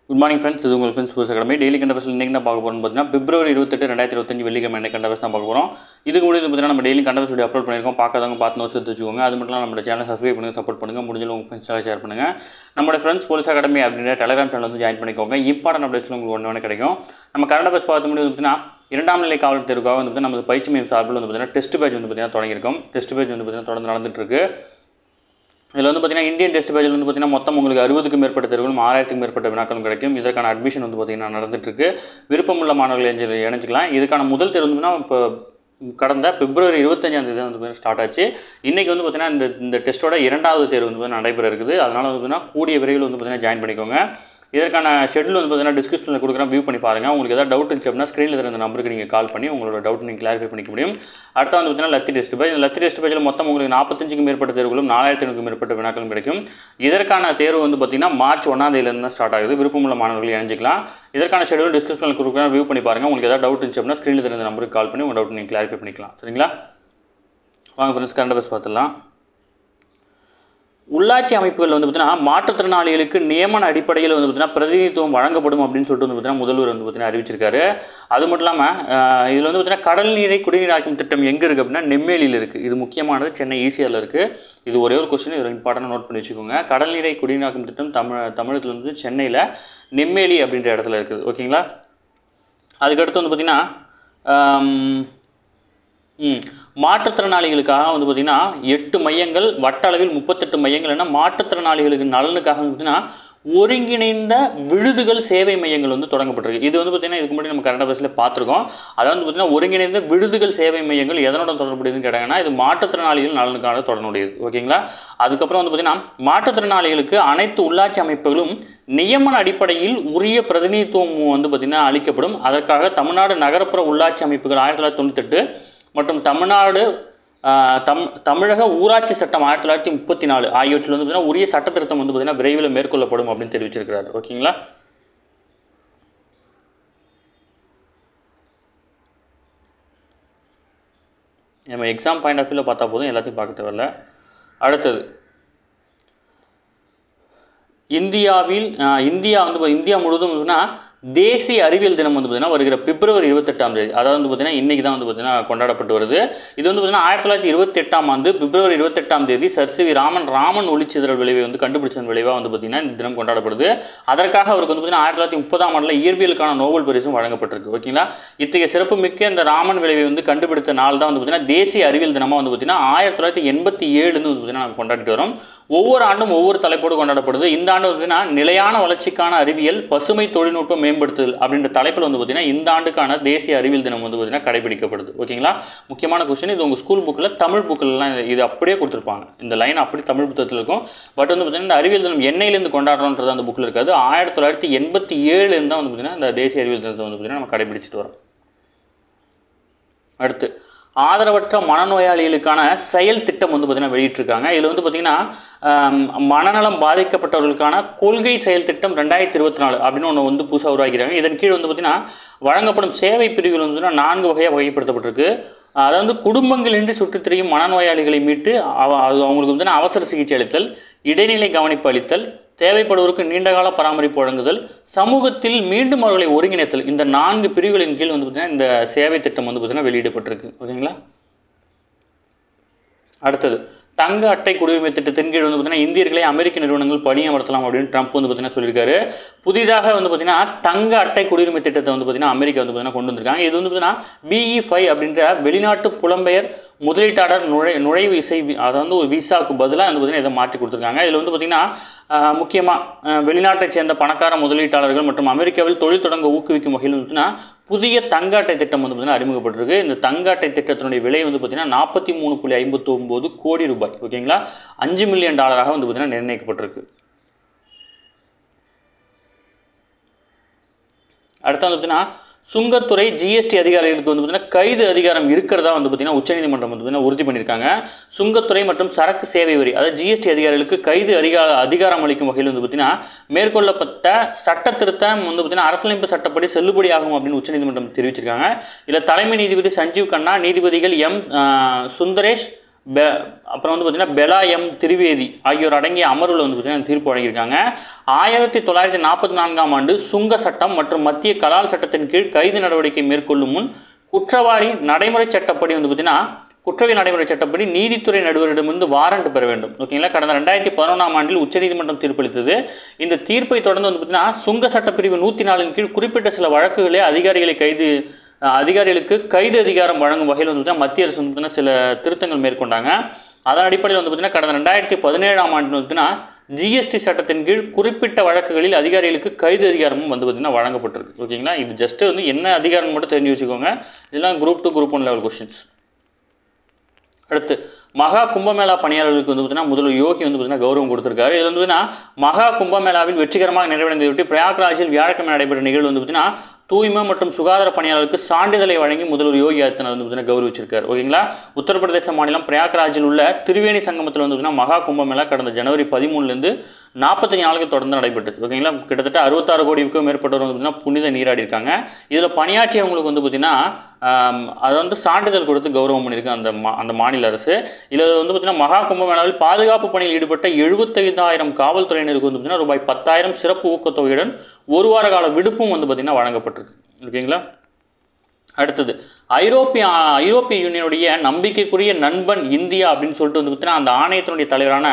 Good morning friends. இது உங்கள் friends புதுசு அகாடமி. டெய்லி கண்ட பஸ்ஸில் இன்றைக்கி தான் பார்க்க போகிறோம்னு பார்த்தீங்கன்னா பிப்ரவரி 28, 2025 வெள்ளிக்கிழமை என்ன கண்ட பஸ் தான் பார்க்க போகிறோம். இதுக்கு முன்னாடி பார்த்தீங்கன்னா நம்ம டெய்லி கண்ட பஸ் வீடியோ அப்லோட் பண்ணியிருக்கோம். பார்க்காதவங்க பார்த்து நோட்ஸ் எடுத்து வச்சுக்கோங்க. அது மட்டும் இல்லாமல் நம்ம சேனல் சப்ஸ்கிரைப் பண்ணுங்கள், சப்போர்ட் பண்ணுங்கள். முடிஞ்சளவு உங்கள் ஃப்ரெண்ட்ஸாக ஷேர் பண்ணுங்கள். நம்மளோட ஃப்ரெண்ட்ஸ் போலீஸ் அகாடமி அப்படின்ற டெலிகிராம் சேனல் வந்து ஜாயின் பண்ணிக்கோங்க. இம்பார்ட்டன்ட் அப்டேட்ஸ் உங்களுக்கு ஒன்று கிடைக்கும். நம்ம கரண்ட் பஸ் பார்த்து முடியும் பார்த்தீங்கன்னா இரண்டாம் நிலை காவல் தேர்வுக்காக வந்து நம்ம பயிற்சி மையம் சார்பில் வந்து பார்த்தீங்கன்னா டெஸ்ட் பேட்ச் வந்து பார்த்தீங்கன்னா தொடங்கியிருக்கோம். டெஸ்ட் பேட்ச் வந்து பார்த்தீங்கன்னா தொடர்ந்து நடந்துட்டு இருக்கு. இதில் வந்து பார்த்தீங்கன்னா இந்தியன் டெஸ்ட் பேஜில் வந்து பார்த்தீங்கன்னா மொத்தம் உங்களுக்கு 60க்கும் மேற்பட்ட தேர்வுகளும் 6000க்கும் மேற்பட்ட வினாக்களும் கிடைக்கும். இதற்கான அட்மிஷன் வந்து பார்த்தீங்கன்னா நடந்துட்டுருக்கு. விருப்பமுள்ள மாணவர்கள் இணைஞ்சிக்கலாம். இதுக்கான முதல் தேர்வு வந்துன்னா இப்போ கடந்த பிப்ரவரி 25 வந்து ஸ்டார்ட் ஆச்சு. இன்றைக்கி வந்து பார்த்தீங்கன்னா இந்த டெஸ்ட்டோட இரண்டாவது தேர்வு வந்து நடைபெற இருக்குது. அதனால் வந்து பார்த்தீங்கன்னா கூடிய விரைவில் வந்து பார்த்தீங்கன்னா ஜாயின் பண்ணிக்கோங்க. இதற்கான ஷெட்யூல் வந்து பார்த்தீங்கன்னா டிஸ்கிரிப்ஷனில் கொடுக்குறேன், வியூ பண்ணி பாருங்கள். உங்களுக்கு ஏதாவது டவுட் இருந்துச்சு அப்படின்னா ஸ்க்ரீனில் இருக்கிற நம்பருக்கு நீங்கள் கால் பண்ணி உங்களோட டவுட் நீங்கள் கிளாரிஃபை பண்ணிக்க முடியும். அடுத்து வந்து பார்த்தீங்கன்னா லத்தி டெஸ்ட் பேஜ். இந்த லத்தி டெஸ்ட் பேஜில் மொத்தம் உங்களுக்கு 45க்கும் மேற்பட்ட தேர்வுகளும் 4500க்கும் மேற்பட்ட வினாக்களும் கிடைக்கும். இதற்கான தேர்வு வந்து பார்த்தீங்கன்னா மார்ச் 1ஆம் தேதியிலேருந்து தான் ஸ்டார்ட் ஆகுது. விருப்பமுள்ள மாணவர்கள் இணைஞ்சிக்கலாம். இதற்கான ஷெட்யூல் டிஸ்கிரிப்ஷனில் கொடுக்குறேன், வியூ பண்ணி பாருங்கள். உங்களுக்கு ஏதாவது டவுட் இருந்துச்சு அப்படின்னா ஸ்க்ரீனில் இருக்கிற நம்பருக்கு கால் பண்ணி உங்கள் டவுட் நீங்கள் கிளாரிஃபை பண்ணிக்கலாம். சரிங்களா? வாங்க ஃப்ரெண்ட்ஸ், கரண்ட் அஃபேர்ஸ் பார்த்துடலாம். உள்ளாட்சி அமைப்புகள் வந்து பார்த்தீங்கன்னா மாற்றுத்திறனாளிகளுக்கு நியமன அடிப்படையில் வந்து பார்த்தீங்கன்னா பிரதிநிதித்துவம் வழங்கப்படும் அப்படின்னு சொல்லிட்டு வந்து பார்த்தீங்கன்னா முதல்வர் வந்து பார்த்தீங்கன்னா அறிவிச்சிருக்காரு. அது மட்டும் இல்லாமல் இதில் வந்து பார்த்தீங்கன்னா கடல் நீரை குடிநீராக்கும் திட்டம் எங்கே இருக்குது அப்படின்னா நெம்மேலியில் இருக்குது. இது முக்கியமானது, சென்னை ஈசிஆரில் இருக்குது. இது ஒரே ஒரு கொஸ்டின், இது இம்பார்ட்டன்ட் நோட் பண்ணி வச்சுக்கோங்க. கடல் நீரை குடிநீராக்கும் திட்டம் தமிழகத்தில் வந்து சென்னையில் நெம்மேலி அப்படின்ற இடத்துல இருக்குது. ஓகேங்களா? அதுக்கடுத்து வந்து பார்த்திங்கன்னா மாற்றுத்திறனாளிகளுக்காக வந்து பார்த்திங்கன்னா 8 மையங்கள், வட்ட அளவில் 38 மையங்கள், என்ன மாற்றுத்திறனாளிகளுக்கு நலனுக்காக வந்து பார்த்திங்கன்னா ஒருங்கிணைந்த விடுதிகள் சேவை மையங்கள் வந்து தொடங்கப்பட்டிருக்கு. இது வந்து பார்த்திங்கன்னா இதுக்கு முன்னாடி நம்ம கரண்ட் அஃபேர்ஸில் பார்த்துருக்கோம். அதாவது வந்து பார்த்திங்கன்னா ஒருங்கிணைந்த விடுதிகள் சேவை மையங்கள் எதனோட தொடர்புடையதுன்னு கேட்டாங்கன்னா இது மாற்றுத்திறனாளிகள் நலனுக்காக தொடர்புடையது. ஓகேங்களா? அதுக்கப்புறம் வந்து பார்த்திங்கன்னா மாற்றுத்திறனாளிகளுக்கு அனைத்து உள்ளாட்சி அமைப்புகளும் நியமன அடிப்படையில் உரிய பிரதிநிதித்துவம் வந்து பார்த்திங்கன்னா அளிக்கப்படும். அதற்காக தமிழ்நாடு நகரப்புற உள்ளாட்சி அமைப்புகள் 1998 மற்றும் தமிழக ஊராட்சி சட்டம் 1934 ஆகியவற்றில் வந்து பார்த்தீங்கன்னா உரிய சட்ட திருத்தம் வந்து பார்த்தீங்கன்னா விரைவில் மேற்கொள்ளப்படும் அப்படின்னு தெரிவிச்சிருக்கிறாரு. ஓகேங்களா? நம்ம எக்ஸாம் பாயிண்ட் ஆஃப் வியூவில் பார்த்தா போதும், எல்லாத்தையும் பார்க்க தேவையில்ல. அடுத்தது இந்தியா முழுவதும் தேசிய அறிவியல் தினம் வந்து பார்த்தீங்கன்னா வருகிற பிப்ரவரி 28ஆம் தேதி, அதாவது வந்து பார்த்தீங்கன்னா இன்றைக்கி தான் வந்து பார்த்தீங்கன்னா கொண்டாடப்பட்டு வருது. இது வந்து பார்த்தீங்கன்னா 1928ஆம் ஆண்டு பிப்ரவரி 28ஆம் தேதி சர் சி வி ராமன் ஒளிச்சிதறல் விளைவை வந்து கண்டுபிடிச்சதன் விளைவாக வந்து பார்த்தீங்கன்னா இந்த தினம் கொண்டாடப்படுது. அதற்காக அவருக்கு வந்து பார்த்தீங்கன்னா 1930ஆம் ஆண்டில் இயற்பியலுக்கான நோபல் பரிசும் வழங்கப்பட்டிருக்கு. ஓகேங்களா? இத்தகைய சிறப்பு மிக்க இந்த ராமன் விளைவை வந்து கண்டுபிடித்த நாள் தான் வந்து பார்த்தீங்கன்னா தேசிய அறிவியல் தினமாக வந்து பார்த்தீங்கன்னா 1987 வந்து பார்த்தீங்கன்னா நாங்கள் கொண்டாடிட்டு வரோம். ஒவ்வொரு ஆண்டும் ஒவ்வொரு தலைப்போடு கொண்டாடப்படுது. இந்த ஆண்டு வந்து நிலையான வளர்ச்சிக்கான அறிவியல், பசுமை தொழில்நுட்பம் மேம்படுத்துதல் அப்படின்ற தலைப்பில் வந்து பார்த்தீங்கன்னா இந்த ஆண்டுக்கான தேசிய அறிவியல் தினம் வந்து பார்த்தீங்கன்னா கடைபிடிக்கப்படுது. ஓகேங்களா? முக்கியமான கொஸ்டின் இது. உங்கள் ஸ்கூல் புக்கில் தமிழ் புக்கில்லாம் இது அப்படியே கொடுத்துருப்பாங்க. இந்த லைன் அப்படி தமிழ் புத்தகத்தில் இருக்கும். பட் வந்து பார்த்தீங்கன்னா இந்த அறிவியல் தினம் என்னையிலேருந்து கொண்டாடுறோன்றது அந்த புக்கில் இருக்காது. 1987 தான் வந்து பார்த்தீங்கன்னா இந்த தேசிய அறிவியல் தினத்தை வந்து பார்த்தீங்கன்னா நம்ம கடைபிடிச்சிட்டு வரோம். அடுத்து ஆதரவற்ற மனநோயாளிகளுக்கான செயல் திட்டம் வந்து பார்த்திங்கன்னா வெளியிட்டிருக்காங்க. இதில் வந்து பார்த்திங்கன்னா மனநலம் பாதிக்கப்பட்டவர்களுக்கான கொள்கை செயல் திட்டம் 2024 அப்படின்னு ஒன்று வந்து புதுசாக உருவாக்கிறாங்க. இதன் கீழ் வந்து பார்த்திங்கன்னா வழங்கப்படும் சேவை பிரிவுகள் வந்து 4 வகையாக வகைப்படுத்தப்பட்டிருக்கு. அதாவது குடும்பங்களின்றி சுற்றித் திரியும் மனநோயாளிகளை மீட்டு அவங்களுக்கு வந்து அவசர சிகிச்சை அளித்தல், இடைநிலை கவனிப்பு அளித்தல், தேவைப்படுவதற்கு நீண்டகால பராமரிப்பு வழங்குதல், சமூகத்தில் மீண்டும் அவர்களை ஒருங்கிணைத்தல், இந்த 4 பிரிவுகளின் கீழ் வந்து பார்த்திங்கன்னா இந்த சேவை திட்டம் வந்து பார்த்திங்கன்னா வெளியிடப்பட்டிருக்கு. ஓகேங்களா? அடுத்தது தங்க அட்டை குடியுரிமை திட்டத்தின் கீழ் வந்து பார்த்திங்கன்னா இந்தியர்களை அமெரிக்க நிறுவனங்கள் பணியமர்த்தலாம் அப்படின்னு ட்ரம்ப் வந்து பார்த்திங்கன்னா சொல்லியிருக்காரு. புதிதாக வந்து பார்த்திங்கன்னா தங்க அட்டை குடியுரிமை திட்டத்தை வந்து பார்த்திங்கன்னா அமெரிக்கா வந்து பார்த்திங்கன்னா கொண்டு வந்திருக்காங்க. இது வந்து பார்த்திங்கன்னா BE5 அப்படின்ற வெளிநாட்டு புலம்பெயர் முதலீட்டாளர் நுழைவு விசை, அதாவது ஒரு விசாவுக்கு பதிலாக வந்து பார்த்திங்கன்னா இதை மாற்றி கொடுத்துருக்காங்க. இதில் வந்து பார்த்திங்கன்னா முக்கியமாக வெளிநாட்டைச் சேர்ந்த பணக்கார முதலீட்டாளர்கள் மற்றும் அமெரிக்காவில் தொழில் தொடங்க ஊக்குவிக்கும் வகையில் வந்துன்னா புதிய தங்க அட்டை திட்டம் வந்து பார்த்திங்கன்னா அறிமுகப்பட்டிருக்கு. இந்த தங்க அட்டை திட்டத்தினுடைய விலை வந்து பார்த்திங்கன்னா 43.59 கோடி ரூபாய். ஓகேங்களா? $5 மில்லியன் வந்து பார்த்திங்கன்னா நிர்ணயிக்கப்பட்டிருக்கு. அடுத்து வந்து பார்த்திங்கன்னா சுங்கத்துறை GST அதிகாரிகளுக்கு வந்து பார்த்திங்கன்னா கைது அதிகாரம் இருக்கிறதா வந்து பார்த்திங்கன்னா உச்சநீதிமன்றம் வந்து பார்த்திங்கன்னா உறுதி பண்ணியிருக்காங்க. சுங்கத்துறை மற்றும் சரக்கு சேவை வரி, அதாவது GST அதிகாரிகளுக்கு கைது அதிகாரம் அளிக்கும் வகையில் வந்து பார்த்திங்கன்னா மேற்கொள்ளப்பட்ட சட்ட திருத்தம் வந்து பார்த்திங்கன்னா அரசியலமைப்பு சட்டப்படி செல்லுபடியாகும் அப்படின்னு உச்சநீதிமன்றம் தெரிவிச்சிருக்காங்க. இதில் தலைமை நீதிபதி சஞ்சீவ் கண்ணா, நீதிபதிகள் M. சுந்தரேஷ், அப்புறம் வந்து பார்த்தீங்கன்னா பெலா எம் திரிவேதி ஆகியோர் அடங்கிய அமர்வில் வந்து பார்த்தீங்கன்னா தீர்ப்பு வழங்கியிருக்காங்க. 1944ஆம் ஆண்டு சுங்க சட்டம் மற்றும் மத்திய கலால் சட்டத்தின் கீழ் கைது நடவடிக்கை மேற்கொள்ளும் முன் குற்றவாளி நடைமுறை சட்டப்படி வந்து பார்த்தீங்கன்னா குற்றவியல் நடைமுறை சட்டப்படி நீதித்துறை நடுவரிடமிருந்து வாரண்ட் பெற வேண்டும். ஓகேங்களா. கடந்த 2011ஆம் ஆண்டில் உச்சநீதிமன்றம் தீர்ப்பளித்தது. இந்த தீர்ப்பை தொடர்ந்து வந்து பார்த்தீங்கன்னா சுங்க சட்டப்பிரிவு 104 கீழ் குறிப்பிட்ட சில வழக்குகளே அதிகாரிகளுக்கு கைது அதிகாரம் வழங்கும் வகையில் வந்து மத்திய அரசு வந்து பார்த்தீங்கன்னா சில திருத்தங்கள் மேற்கொண்டாங்க. அதன் அடிப்படையில் வந்து பார்த்தீங்கன்னா கடந்த 2017ஆம் ஆண்டு வந்து பார்த்தீங்கன்னா ஜிஎஸ்டி சட்டத்தின் கீழ் குறிப்பிட்ட வழக்குகளில் அதிகாரிகளுக்கு கைது அதிகாரமும் வந்து பார்த்தீங்கன்னா வழங்கப்பட்டிருக்கு. ஓகேங்களா. இது ஜஸ்ட் வந்து என்ன அதிகாரம் மட்டும் தெரிஞ்சு வச்சுக்கோங்க. இதெல்லாம் குரூப் 2 குரூப் 1 லெவல் கொஸ்டின்ஸ். அடுத்து மகா கும்பமேளா பணியாளர்களுக்கு வந்து பார்த்தீங்கன்னா முதல்வர் யோகி வந்து பார்த்தீங்கன்னா கௌரவம் கொடுத்துருக்காரு. இதில் வந்து பார்த்தீங்கன்னா மகா கும்பமேளாவில் வெற்றிகரமாக நிறைவடைந்ததையொட்டி பிரயாக்ராஜில் வியாழக்கிழமை நடைபெற்ற நிகழ்வு வந்து பார்த்தீங்கன்னா தூய்மை மற்றும் சுகாதார பணியாளர்களுக்கு சான்றிதழை வழங்கி முதல்வர் யோகி ஆதித்யநாத் வந்து பார்த்தீங்கன்னா கௌரவிச்சிருக்காரு. ஓகேங்களா. உத்தரப்பிரதேச மாநிலம் பிரயாக்ராஜில் உள்ள திரிவேணி சங்கமத்தில் வந்து பார்த்தீங்கன்னா மகா கும்பமேளா கடந்த ஜனவரி 13லேருந்து 45 நாளுக்கு தொடர்ந்து நடைபெற்றது. ஓகேங்களா. கிட்டத்தட்ட 66 கோடிக்கும் மேற்பட்டவர் வந்து பார்த்தீங்கன்னா புனித நீராடி இருக்காங்க. இதில் பணியாற்றியவங்களுக்கு வந்து பார்த்தீங்கன்னா அதை வந்து சான்றிதழ் கொடுத்து கௌரவம் பண்ணியிருக்கு அந்த மாநில அரசு. இதில் வந்து பார்த்தீங்கன்னா மகா கும்பமேளாவில் பாதுகாப்பு பணியில் ஈடுபட்ட 75,000 காவல்துறையினருக்கு வந்து பார்த்தீங்கன்னா ரூபாய் 10,000 சிறப்பு ஊக்கத்தொகையுடன் ஒரு வார கால விடுப்பும் வந்து பார்த்தீங்கன்னா வழங்கப்பட்டிருக்கு. ஓகேங்களா. அடுத்தது ஐரோப்பிய யூனியனுடைய நம்பிக்கைக்குரிய நண்பன் இந்தியா அப்படின்னு சொல்லிட்டு வந்து பார்த்தீங்கன்னா அந்த ஆணையத்தினுடைய தலைவரான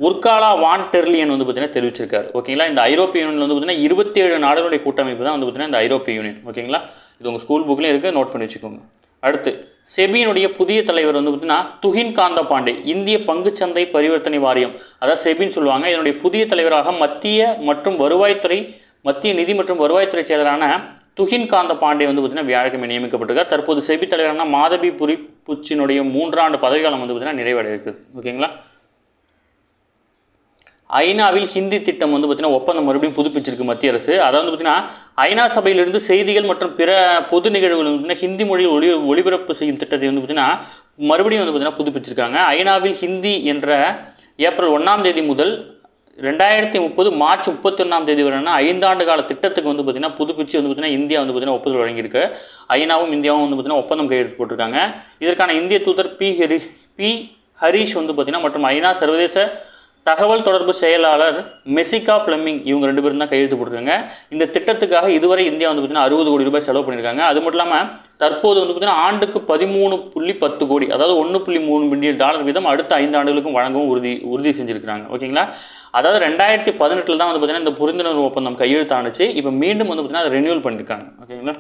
உர்காலா வான் டெர்லியன் வந்து பார்த்தீங்கன்னா தெரிவிச்சிருக்காரு. ஓகேங்களா. இந்த ஐரோப்பிய யூனியன் வந்து பார்த்தீங்கன்னா 27 நாடுகளுடைய கூட்டமைப்பு தான் வந்து பார்த்தீங்கன்னா இந்த ஐரோப்பிய யூனியன். ஓகேங்களா. இது உங்கள் ஸ்கூல் புக்லேயும் இருக்குது, நோட் பண்ணி வச்சுக்கோங்க. அடுத்து செபியினுடைய புதிய தலைவர் வந்து பார்த்தீங்கன்னா துஹின் காந்த பாண்டே. இந்திய பங்குச்சந்தை பரிவர்த்தனை வாரியம், அதாவது செபின்னு சொல்லுவாங்க. இதனுடைய புதிய தலைவராக மத்திய நிதி மற்றும் வருவாய்த்துறை செயலரான துஹின் காந்த பாண்டே வந்து பார்த்தீங்கன்னா வியாழக்கிழமை நியமிக்கப்பட்டிருக்கார். தற்போது செபி தலைவரான மாதவி புரிப்புச்சினுடைய 3 ஆண்டு பதவிக்காலம் வந்து பார்த்தீங்கன்னா நிறைவடைய இருக்குது. ஓகேங்களா. ஐநாவில் ஹிந்தி திட்டம் வந்து பார்த்தீங்கன்னா ஒப்பந்தம் மறுபடியும் புதுப்பிச்சிருக்கு மத்திய அரசு. அதாவது வந்து பார்த்தீங்கன்னா ஐநா சபையிலிருந்து செய்திகள் மற்றும் பிற பொது நிகழ்வுகள் வந்து ஹிந்தி மொழியில் ஒளிபரப்பு செய்யும் திட்டத்தை வந்து பார்த்தீங்கன்னா மறுபடியும் வந்து பார்த்தீங்கன்னா புதுப்பிச்சிருக்காங்க. ஐநாவில் ஹிந்தி என்ற ஏப்ரல் 1ஆம் தேதி முதல் 2030 மார்ச் 31ஆம் தேதி வரைனா 5 ஆண்டு கால திட்டத்துக்கு வந்து பார்த்தீங்கன்னா புதுப்பிச்சு வந்து பார்த்தீங்கன்னா இந்தியா வந்து பார்த்தீங்கன்னா ஒப்புதல் வழங்கியிருக்கு. ஐநாவும் இந்தியாவும் வந்து பார்த்தீங்கன்னா ஒப்பந்தம் கையெழுத்து போட்டிருக்காங்க. இதற்கான இந்திய தூதர் பி ஹரீஷ் வந்து பார்த்தீங்கன்னா மற்றும் ஐநா சர்வதேச தகவல் தொடர்பு செயலாளர் மெசிகா ஃப்ளெமிங் இவங்க 2 பேரும் தான் கையெழுத்து போட்டிருக்காங்க. இந்த திட்டத்துக்காக இதுவரை இந்தியா வந்து பார்த்தீங்கன்னா 60 கோடி ரூபாய் செலவு பண்ணியிருக்காங்க. அது மட்டும் இல்லாமல் தற்போது வந்து பார்த்தீங்கன்னா ஆண்டுக்கு 13.10 கோடி, அதாவது $1.3 பில்லியன் வீதம் அடுத்த 5 ஆண்டுகளுக்கும் வழங்கவும் உறுதி செஞ்சுருக்காங்க. ஓகேங்களா. அதாவது 2018 தான் வந்து பார்த்தீங்கன்னா இந்த புரிந்துணர்வு ஒப்பந்தம் கையெழுத்தானுச்சு. இப்போ மீண்டும் வந்து பார்த்தீங்கன்னா அதை ரெனியூவல் பண்ணியிருக்காங்க. ஓகேங்களா.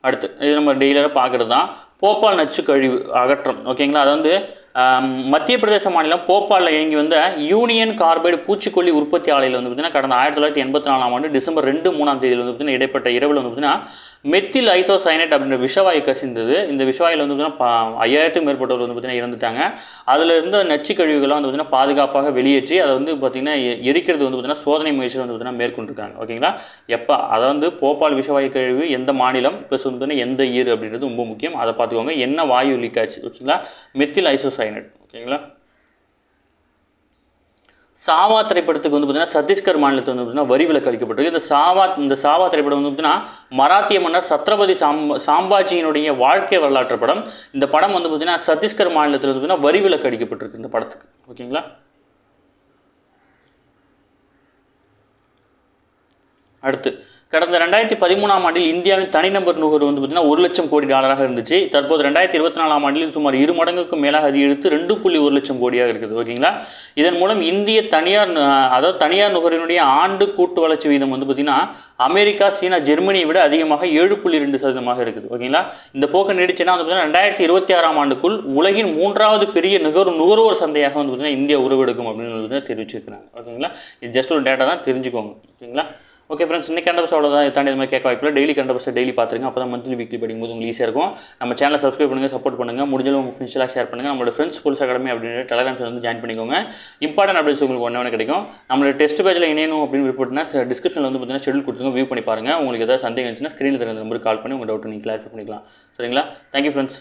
அடுத்து இது நம்ம டெய்லியாக பார்க்குறது தான் போபால் நச்சு கழிவு அகற்றம். ஓகேங்களா. அது வந்து மத்திய பிரதேச மாநிலம் போபாலில் இயங்கி வந்த யூனியன் கார்பைடு பூச்சிக்கொல்லி உற்பத்தி ஆலையில் வந்து பார்த்தீங்கன்னா கடந்த 1984ஆம் ஆண்டு டிசம்பர் 2-3ஆம் தேதியில் வந்து பார்த்தீங்கன்னா இடைப்பட்ட இரவில் வந்து பார்த்தீங்கன்னா மெத்தில் ஐசோசைனேட் அப்படின்ற விஷவாயு கசிந்தது. இந்த விஷவாயில் வந்து பார்த்தீங்கன்னா 5000க்கும் மேற்பட்டவர்கள் வந்து பார்த்தீங்கன்னா இறந்துட்டாங்க. அதில் இருந்த நச்சு கழிவுகள்லாம் வந்து பார்த்தீங்கன்னா பாதுகாப்பாக வெளியேற்றி அதை வந்து பார்த்தீங்கன்னா எரிக்கிறது வந்து பார்த்தீங்கன்னா சோதனை முயற்சியில் வந்து பார்த்தீங்கன்னா மேற்கொண்டிருக்காங்க. ஓகேங்களா. அதை வந்து போபால் விஷவாயு கழிவு எந்த மாநிலம் ப்ளஸ் வந்து பார்த்தீங்கன்னா எந்த இயர் அப்படின்றது ரொம்ப முக்கியம். அதை பார்த்துக்கோங்க. என்ன வாயு லீக் ஆச்சு. ஓகேங்களா. Methyl isocyanate. ஓகேங்களா. சாவா திரைப்படத்துக்கு வந்து பார்த்தீங்கன்னா சத்தீஸ்கர் மாநிலத்தில் வந்து பார்த்தீங்கன்னா வரி விலக்கு அளிக்கப்பட்டிருக்கு. இந்த சாவா திரைப்படம் வந்து பார்த்தீங்கன்னா மராத்திய மன்னர் சத்ரபதி சாம்பாஜியினுடைய வாழ்க்கை வரலாற்று படம். இந்த படம் வந்து பார்த்தீங்கன்னா சத்தீஸ்கர் மாநிலத்தில் வந்து பார்த்தீங்கன்னா வரி விலக்கு அளிக்கப்பட்டிருக்கு இந்த படத்துக்கு. ஓகேங்களா. அடுத்து கடந்த 2013ஆம் ஆண்டில் இந்தியாவின் தனிநபர் நுகர்வு வந்து பார்த்தீங்கன்னா $1 லட்சம் கோடி இருந்துச்சு. தற்போது 2024ஆம் ஆண்டில் சுமார் 2 மடங்குக்கும் மேலாக அதிகரித்து 2.1 லட்சம் கோடியாக இருக்குது. ஓகேங்களா. இதன் மூலம் இந்திய தனியார் நுகர்வினுடைய ஆண்டு கூட்டு வளர்ச்சி வீதம் வந்து பார்த்தீங்கன்னா அமெரிக்கா, சீனா, ஜெர்மனியை விட அதிகமாக 7.2% இருக்குது. ஓகேங்களா. இந்த போக்கு நீடிச்சுன்னா வந்து பார்த்தீங்கன்னா 2026ஆம் ஆண்டுக்குள் உலகின் 3வது பெரிய நுகர்வோர் சந்தையாக வந்து பார்த்தீங்கன்னா இந்தியா உருவெடுக்கும் அப்படின்னு வந்து தெரிவிச்சிருக்கிறாங்க. ஓகேங்களா. இது ஜஸ்ட் ஒரு டேட்டா தான், தெரிஞ்சுக்கோங்க. ஓகேங்களா. ஓகே ஃப்ரெண்ட்ஸ், இன்னைக்கு கரண்ட் அஃபேர்ஸ் அவ்வளோதான். தாண்டி இது மாதிரி கேட்க வாய்ப்பில்லை. டெய்லி கரண்ட் அஃபேர்ஸ் டெய்லி பார்த்துருங்க. அப்போ தான் மந்த்லி வீக்லி படிக்கும்போது உங்களுக்கு ஈஸியாக இருக்கும். நம்ம சேனலை சப்ஸ்கிரைப் பண்ணுங்கள், சப்போர்ட் பண்ணுங்கள். முடிஞ்சளவு உங்கள் ஃப்ரெண்ட்ஸ்லாம் ஷேர் பண்ணுங்கள். நம்மளோட ஃப்ரெண்ட்ஸ் போலீஸ் அகாடமி அப்படின்ற டெலிகிராம் சேனல் வந்து ஜாயின் பண்ணிக்கோங்க. இம்பார்ட்டன்ட் அப்டேட்ஸ் உங்களுக்கு ஒன்று கிடைக்கும். நம்மளோட டெஸ்ட் பேஜில் இணையணும் அப்படின்னு விருப்பப்பட்டுனா டிஸ்கிரிப்ஷனில் வந்து பார்த்தீங்கன்னா ஷெட்யூல் கொடுத்துங்க, வியூ பண்ணி பாருங்கள். உங்களுக்கு ஏதாவது சந்தேகம் இருந்துச்சுன்னா ஸ்க்ரீனில் தெரிஞ்ச நம்பருக்கு கால் பண்ணி உங்கள் டவுட் நீங்கள் கிளாரிஃபை பண்ணிக்கலாம். சரிங்களா. Thank you friends.